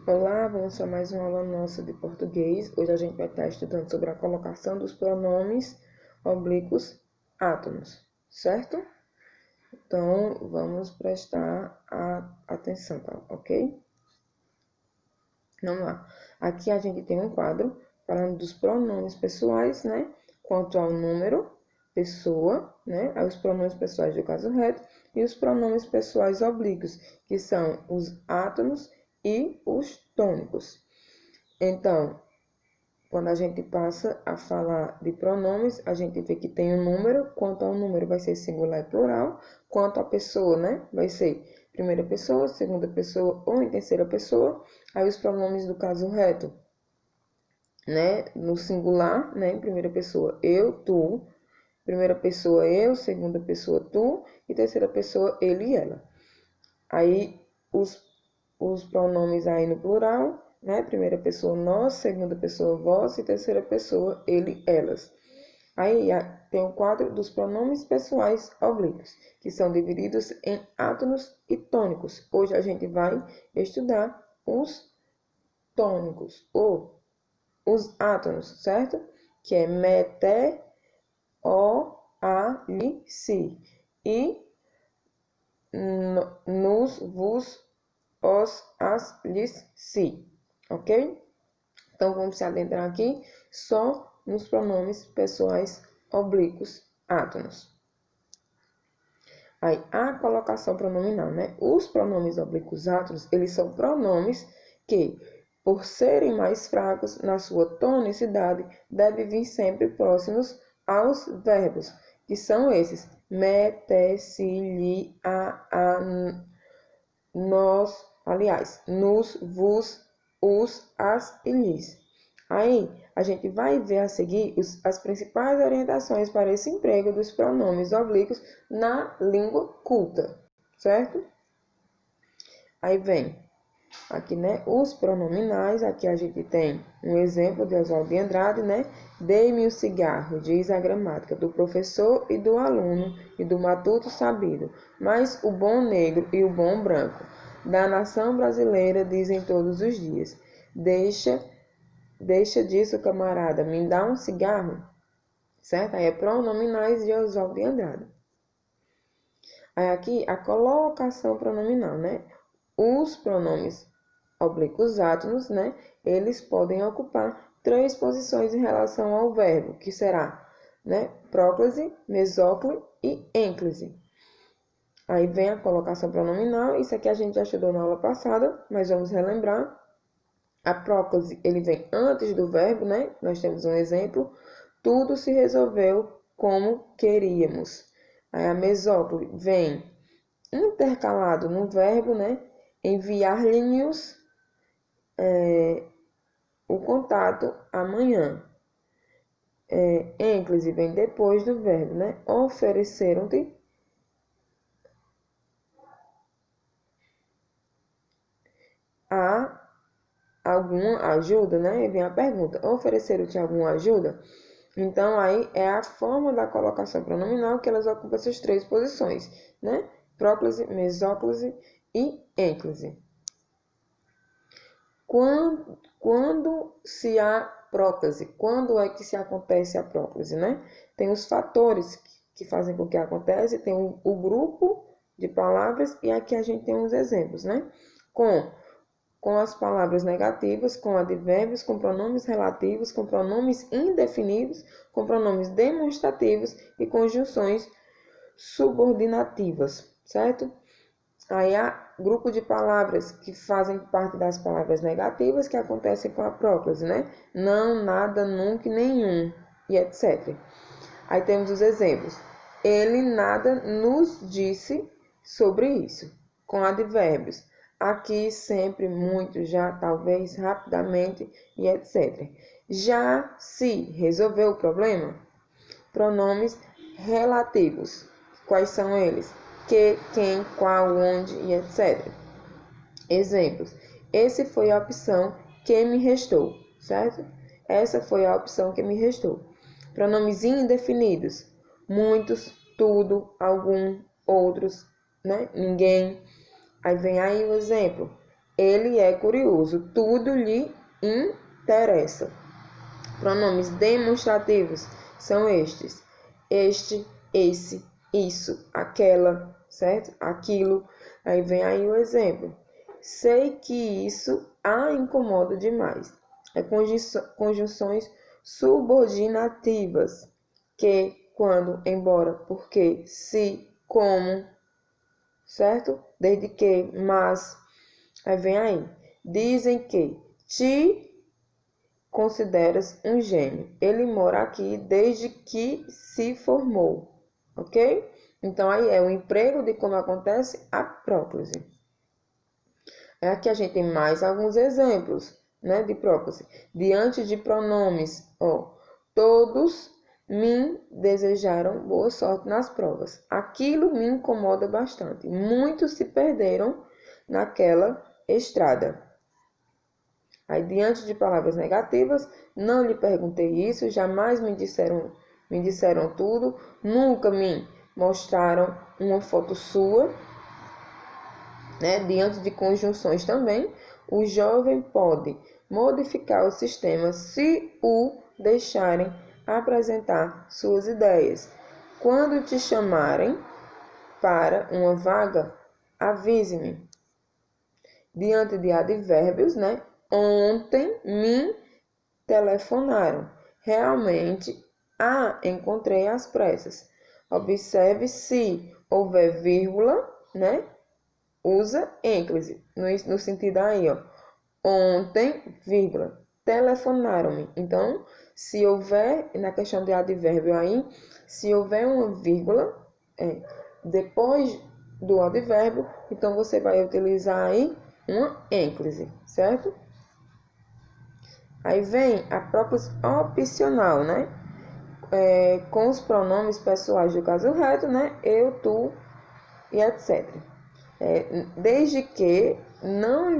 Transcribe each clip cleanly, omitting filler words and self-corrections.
Olá, vamos para mais uma aula nossa de português. Hoje a gente vai estar estudando sobre a colocação dos pronomes oblíquos átomos, certo? Então, vamos prestar atenção, tá? Ok? Vamos lá. Aqui a gente tem um quadro falando dos pronomes pessoais, né? Quanto ao número, pessoa, né? Aí os pronomes pessoais do caso reto e os pronomes pessoais oblíquos, que são os átomos e os tônicos. Então, quando a gente passa a falar de pronomes, a gente vê que tem um número. Quanto ao número, vai ser singular e plural. Quanto à pessoa, né? Vai ser primeira pessoa, segunda pessoa ou em terceira pessoa. Aí os pronomes do caso reto, né? No singular, né? Em primeira pessoa, eu, tu. Primeira pessoa, eu. Segunda pessoa, tu. E terceira pessoa, ele e ela. Aí os pronomes aí no plural, né? Primeira pessoa nós, segunda pessoa vós e terceira pessoa ele, elas. Aí tem o quadro dos pronomes pessoais oblíquos, que são divididos em átonos e tônicos. Hoje a gente vai estudar os tônicos, ou os átonos, certo? Que é mete, o, a, li, si. E nos, vos, os, as, lhes, si. Ok? Então, vamos se adentrar aqui só nos pronomes pessoais oblíquos átomos. Aí, a colocação pronominal, né? Os pronomes oblíquos átomos, eles são pronomes que, por serem mais fracos na sua tonicidade, devem vir sempre próximos aos verbos, que são esses: me, te, si, li, a, nós, aliás, nos, vos, os, as e lhes. Aí, a gente vai ver a seguir as principais orientações para esse emprego dos pronomes oblíquos na língua culta, certo? Aí vem aqui, né, os pronominais. Aqui a gente tem um exemplo de Oswald de Andrade, né? Dei-me o cigarro, diz a gramática, do professor e do aluno e do matuto sabido, mas o bom negro e o bom branco da nação brasileira dizem todos os dias: Deixa disso, camarada, me dá um cigarro, certo? Aí é pronominais de Oswald de Andrade. Aí aqui a colocação pronominal, né? Os pronomes oblíquos átomos, né? Eles podem ocupar 3 posições em relação ao verbo, que será, né? Próclise, mesóclise e ênclise. Aí vem a colocação pronominal. Isso aqui a gente já estudou na aula passada, mas vamos relembrar. A próclise, ele vem antes do verbo, né? Nós temos um exemplo. Tudo se resolveu como queríamos. Aí a mesóclise vem intercalado no verbo, né? Enviar-lhes o contato amanhã. Ênclise vem depois do verbo, né? Ofereceram-te a alguma ajuda, né? E vem a pergunta: ofereceram-te alguma ajuda? Então, aí é a forma da colocação pronominal que elas ocupam essas 3 posições, né? Próclise, mesóclise e ênclise. Quando se há próclise? Quando é que se acontece a próclise, né? Tem os fatores que fazem com que aconteça, tem o grupo de palavras, e aqui a gente tem uns exemplos, né? Com as palavras negativas, com advérbios, com pronomes relativos, com pronomes indefinidos, com pronomes demonstrativos e conjunções subordinativas, certo? Aí há grupo de palavras que fazem parte das palavras negativas que acontecem com a próclise, né? Não, nada, nunca, nenhum, e etc. Aí temos os exemplos. Ele nada nos disse sobre isso, com advérbios. Aqui, sempre, muito, já, talvez, rapidamente e etc. Já se resolveu o problema? Pronomes relativos. Quais são eles? Que, quem, qual, onde e etc. Exemplos. Esse foi a opção que me restou, certo? Essa foi a opção que me restou. Pronomes indefinidos. Muitos, tudo, algum, outros, né? Ninguém. Aí vem aí o exemplo. Ele é curioso. Tudo lhe interessa. Pronomes demonstrativos são estes: este, esse, isso, aquela, certo? Aquilo. Aí vem aí o exemplo. Sei que isso a incomoda demais. É conjunções subordinativas. Que, quando, embora, porque, se, como, certo? Desde que, mas. Aí vem aí. Dizem que te consideras um gênio. Ele mora aqui desde que se formou, ok? Então, aí é o emprego de como acontece a próclise. Aqui a gente tem mais alguns exemplos, né, de próclise. Diante de pronomes, ó, todos me desejaram boa sorte nas provas. Aquilo me incomoda bastante. Muitos se perderam naquela estrada. Aí, diante de palavras negativas, não lhe perguntei isso, jamais me disseram tudo, nunca me mostraram uma foto sua, né? Diante de conjunções também, o jovem pode modificar o sistema se o deixarem apresentar suas ideias. Quando te chamarem para uma vaga, avise-me. Diante de advérbios, né? Ontem me telefonaram. Realmente a encontrei às pressas. Observe se houver vírgula, né? Usa ênclise no sentido aí, ó. Ontem, vírgula, telefonaram-me. Então, se houver, na questão de advérbio aí, se houver uma vírgula depois do advérbio, então você vai utilizar aí uma ênclise, certo? Aí vem a própria opcional, né? Com os pronomes pessoais do caso reto, né? Eu, tu e etc. Desde que não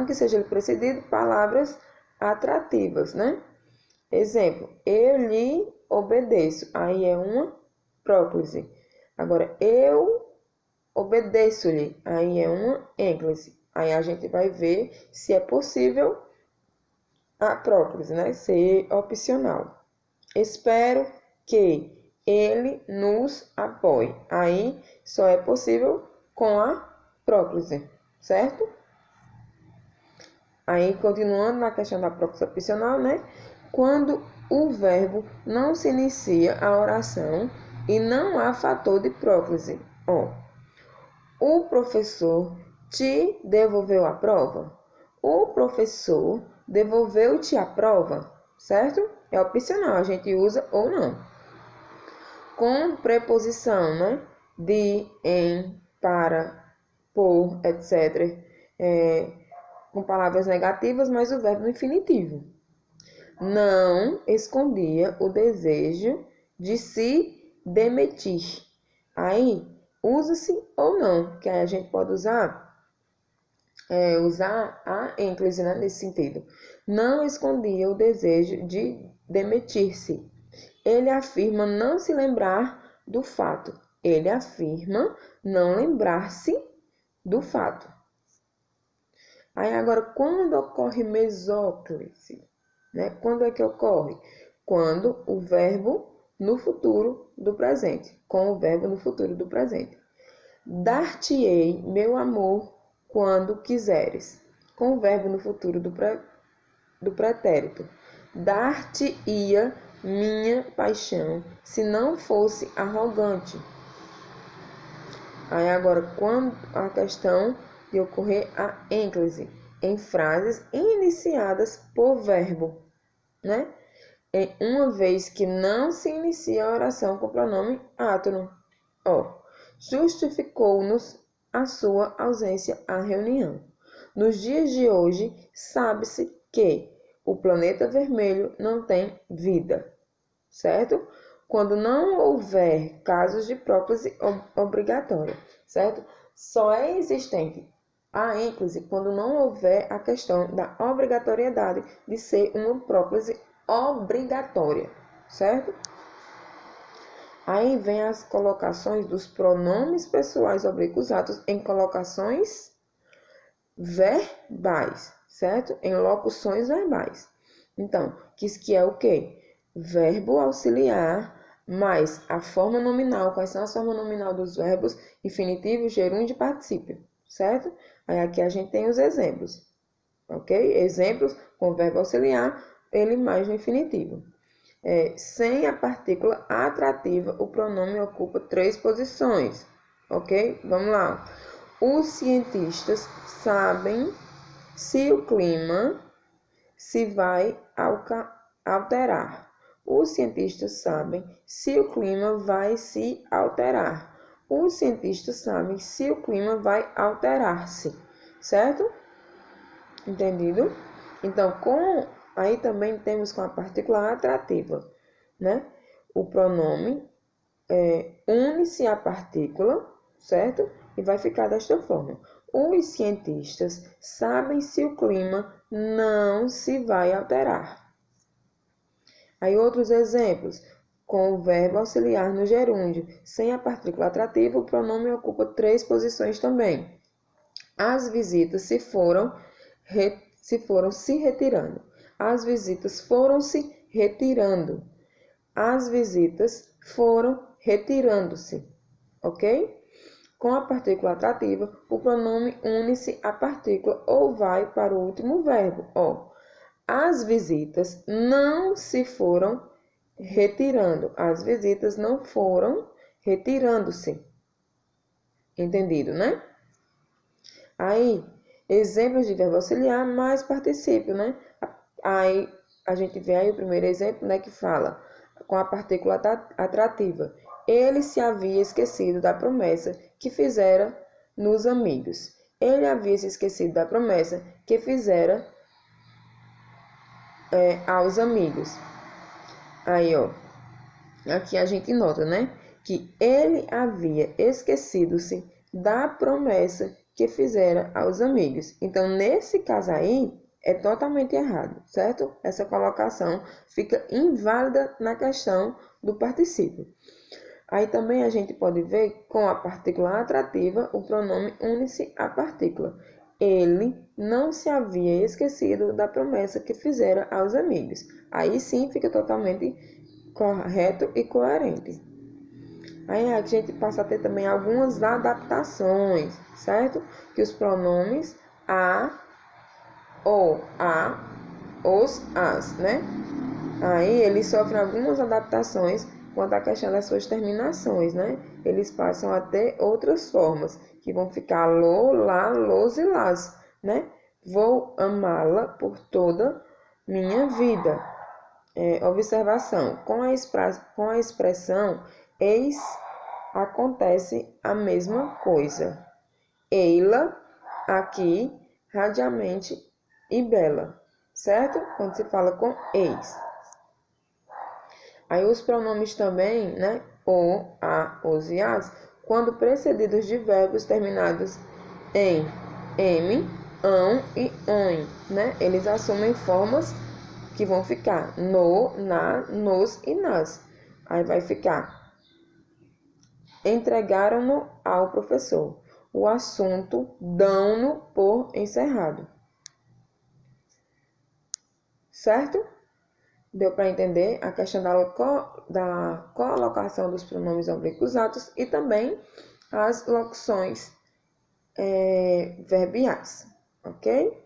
que seja lhe precedido palavras atrativas, né? Exemplo, eu lhe obedeço. Aí é uma próclise. Agora, eu obedeço-lhe. Aí é uma ênclise. Aí a gente vai ver se é possível a próclise, né? Ser opcional. Espero que ele nos apoie. Aí só é possível com a próclise, certo? Aí, continuando na questão da próclise opcional, né? Quando o verbo não se inicia a oração e não há fator de próclise. O professor te devolveu a prova? O professor devolveu-te a prova, certo? É opcional, a gente usa ou não. Com preposição, né? De, em, para, por, etc. Com palavras negativas, mas o verbo no infinitivo. Não escondia o desejo de se demitir. Aí, usa-se ou não, que aí a gente pode usar a ênclise, né, nesse sentido. Não escondia o desejo de demitir-se. Ele afirma não se lembrar do fato. Ele afirma não lembrar-se do fato. Aí agora, quando ocorre mesóclise, né? Quando é que ocorre? Quando o verbo no futuro do presente, com o verbo no futuro do presente. Dar-te-ei, meu amor, quando quiseres, com o verbo no futuro do pretérito. Dar-te-ia minha paixão, se não fosse arrogante. Aí agora, quando a questão de ocorrer a ênclise em frases iniciadas por verbo, né? Uma vez que não se inicia a oração com o pronome átono. Justificou-nos a sua ausência à reunião. Nos dias de hoje, sabe-se que o planeta vermelho não tem vida, certo? Quando não houver casos de próclise obrigatória, certo? Só é existente a ênclise quando não houver a questão da obrigatoriedade de ser uma próclise obrigatória, certo? Aí vem as colocações dos pronomes pessoais oblíquos atos em colocações verbais, certo? Em locuções verbais. Então, que é o quê? Verbo auxiliar mais a forma nominal. Quais são as formas nominal dos verbos? Infinitivo, gerúndio e particípio, certo? Aí aqui a gente tem os exemplos, ok? Exemplos com verbo auxiliar, ele mais no infinitivo. Sem a partícula atrativa, o pronome ocupa 3 posições, ok? Vamos lá. Os cientistas sabem se o clima se vai alterar. Os cientistas sabem se o clima vai se alterar. Os cientistas sabem se o clima vai alterar-se, certo? Entendido? Então, aí também temos com a partícula atrativa, né? O pronome une-se à partícula, certo? E vai ficar desta forma. Os cientistas sabem se o clima não se vai alterar. Aí outros exemplos. Com o verbo auxiliar no gerúndio, sem a partícula atrativa, o pronome ocupa 3 posições também. As visitas se foram se retirando. As visitas foram se retirando. As visitas foram retirando-se, ok? Com a partícula atrativa, o pronome une-se à partícula ou vai para o último verbo. As visitas não se foram retirando. As visitas não foram retirando-se. Entendido, né? Aí, exemplos de verbo auxiliar mais particípio, né? Aí, a gente vê aí o primeiro exemplo, né, que fala com a partícula atrativa. Ele se havia esquecido da promessa que fizera nos amigos. Ele havia se esquecido da promessa que fizera aos amigos. Aí, aqui a gente nota, né, que ele havia esquecido-se da promessa que fizera aos amigos. Então, nesse caso aí, é totalmente errado, certo? Essa colocação fica inválida na questão do particípio. Aí também a gente pode ver com a partícula atrativa, o pronome une-se à partícula. Ele não se havia esquecido da promessa que fizera aos amigos. Aí sim fica totalmente correto e coerente. Aí a gente passa a ter também algumas adaptações, certo? Que os pronomes a, o, a, os, as, né? Aí eles sofrem algumas adaptações quanto à questão das suas terminações, né? Eles passam a ter outras formas, que vão ficar lo, lá, los e las, né? Vou amá-la por toda minha vida. Observação, com a expressão eis, acontece a mesma coisa. Eila, aqui, radiamente e bela, certo? Quando se fala com eis. Aí os pronomes também, né? O, a, os e as, quando precedidos de verbos terminados em m, ão e ãe, né? Eles assumem formas que vão ficar no, na, nos e nas. Aí vai ficar: entregaram-no ao professor. O assunto dão-no por encerrado. Certo? Deu para entender a questão da colocação dos pronomes oblíquos atos e também as locuções verbiais, ok?